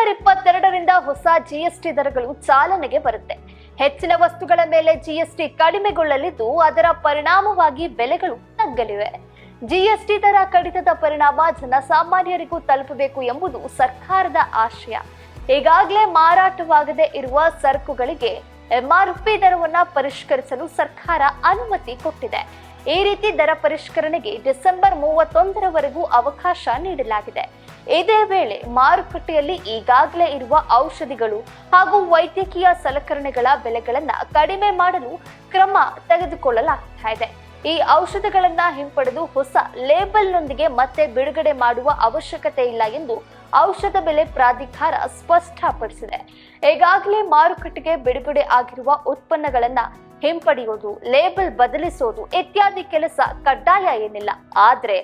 December 22ರಿಂದ ಹೊಸ GST ದರಗಳು ಚಾಲನೆಗೆ ಬರುತ್ತೆ. ಹೆಚ್ಚಿನ ವಸ್ತುಗಳ ಮೇಲೆ ಜಿಎಸ್ಟಿ ಕಡಿಮೆಗೊಳ್ಳಲಿದ್ದು, ಅದರ ಪರಿಣಾಮವಾಗಿ ಬೆಲೆಗಳು ತಗ್ಗಲಿವೆ. ಜಿಎಸ್ಟಿ ದರ ಕಡಿತದ ಪರಿಣಾಮ ಜನಸಾಮಾನ್ಯರಿಗೂ ತಲುಪಬೇಕು ಎಂಬುದು ಸರ್ಕಾರದ ಆಶಯ. ಈಗಾಗಲೇ ಮಾರಾಟವಾಗದೇ ಇರುವ ಸರಕುಗಳಿಗೆ ಎಂಆರ್ಪಿ ದರವನ್ನ ಪರಿಷ್ಕರಿಸಲು ಸರ್ಕಾರ ಅನುಮತಿ ಕೊಟ್ಟಿದೆ. ಈ ರೀತಿ ದರ ಪರಿಷ್ಕರಣೆಗೆ ಡಿಸೆಂಬರ್ 31ರವರೆಗೂ ಅವಕಾಶ ನೀಡಲಾಗಿದೆ. ಇದೇ ವೇಳೆ ಮಾರುಕಟ್ಟೆಯಲ್ಲಿ ಈಗಾಗಲೇ ಇರುವ ಔಷಧಿಗಳು ಹಾಗೂ ವೈದ್ಯಕೀಯ ಸಲಕರಣೆಗಳ ಬೆಲೆಗಳನ್ನ ಕಡಿಮೆ ಮಾಡಲು ಕ್ರಮ ತೆಗೆದುಕೊಳ್ಳಲಾಗ್ತಾ ಇದೆ. ಈ ಔಷಧಗಳನ್ನ ಹಿಂಪಡೆದು ಹೊಸ ಲೇಬಲ್ನೊಂದಿಗೆ ಮತ್ತೆ ಬಿಡುಗಡೆ ಮಾಡುವ ಅವಶ್ಯಕತೆ ಇಲ್ಲ ಎಂದು ಔಷಧ ಬೆಲೆ ಪ್ರಾಧಿಕಾರ ಸ್ಪಷ್ಟಪಡಿಸಿದೆ. ಈಗಾಗಲೇ ಮಾರುಕಟ್ಟೆಗೆ ಬಿಡುಗಡೆ ಆಗಿರುವ ಉತ್ಪನ್ನಗಳನ್ನ ಹಿಂಪಡೆಯುವುದು, ಲೇಬಲ್ ಬದಲಿಸೋದು ಇತ್ಯಾದಿ ಕೆಲಸ ಕಡ್ಡಾಯ ಏನಿಲ್ಲ. ಆದ್ರೆ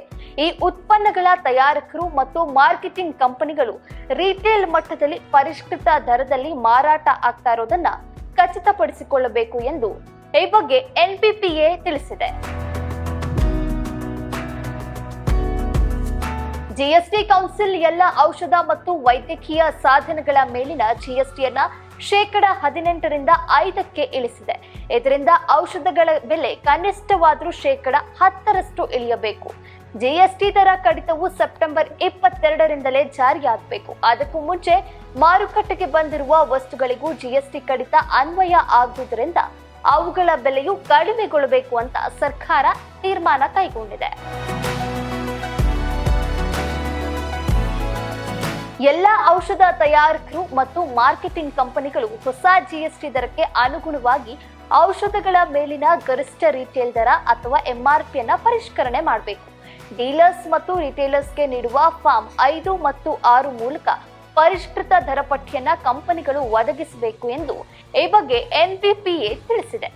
ಈ ಉತ್ಪನ್ನಗಳ ತಯಾರಕರು ಮತ್ತು ಮಾರ್ಕೆಟಿಂಗ್ ಕಂಪನಿಗಳು ರಿಟೇಲ್ ಮಟ್ಟದಲ್ಲಿ ಪರಿಷ್ಕೃತ ದರದಲ್ಲಿ ಮಾರಾಟ ಆಗ್ತಾ ಇರೋದನ್ನ ಖಚಿತಪಡಿಸಿಕೊಳ್ಳಬೇಕು ಎಂದು ಈ ಬಗ್ಗೆ ಎನ್ಪಿಪಿಎ ತಿಳಿಸಿದೆ. ಜಿಎಸ್ಟಿ ಕೌನ್ಸಿಲ್ ಎಲ್ಲ ಔಷಧ ಮತ್ತು ವೈದ್ಯಕೀಯ ಸಾಧನಗಳ ಮೇಲಿನ ಜಿಎಸ್ಟಿಯನ್ನ ಶೇಕಡ 18ರಿಂದ 5ಕ್ಕೆ ಇಳಿಸಿದೆ. ಇದರಿಂದ ಔಷಧಗಳ ಬೆಲೆ ಕನಿಷ್ಠವಾದರೂ ಶೇಕಡ 10ರಷ್ಟು ಇಳಿಯಬೇಕು. ಜಿಎಸ್ಟಿ ದರ ಕಡಿತವು ಸೆಪ್ಟೆಂಬರ್ 22ರಿಂದಲೇ ಜಾರಿಯಾಗಬೇಕು. ಅದಕ್ಕೂ ಮುಂಚೆ ಮಾರುಕಟ್ಟೆಗೆ ಬಂದಿರುವ ವಸ್ತುಗಳಿಗೂ ಜಿಎಸ್ಟಿ ಕಡಿತ ಅನ್ವಯ ಆಗುವುದರಿಂದ ಅವುಗಳ ಬೆಲೆಯು ಕಡಿಮೆಗೊಳ್ಳಬೇಕು ಅಂತ ಸರ್ಕಾರ ತೀರ್ಮಾನ ಕೈಗೊಂಡಿದೆ. ಎಲ್ಲ ಔಷಧ ತಯಾರಕರು ಮತ್ತು ಮಾರ್ಕೆಟಿಂಗ್ ಕಂಪನಿಗಳು ಹೊಸ ಜಿಎಸ್ಟಿ ದರಕ್ಕೆ ಅನುಗುಣವಾಗಿ ಔಷಧಗಳ ಮೇಲಿನ ಗರಿಷ್ಠ ರಿಟೇಲ್ ದರ ಅಥವಾ ಎಂಆರ್ಪಿಯನ್ನ ಪರಿಷ್ಕರಣೆ ಮಾಡಬೇಕು. ಡೀಲರ್ಸ್ ಮತ್ತು ರಿಟೇಲರ್ಸ್ಗೆ ನೀಡುವ ಫಾರ್ಮ್ 5 ಮತ್ತು 6 ಮೂಲಕ ಪರಿಷ್ಕೃತ ದರ ಪಟ್ಟಿಯನ್ನ ಕಂಪನಿಗಳು ಒದಗಿಸಬೇಕು ಎಂದು ಈ ಬಗ್ಗೆ ಎನ್ಪಿಪಿಎ ತಿಳಿಸಿದೆ.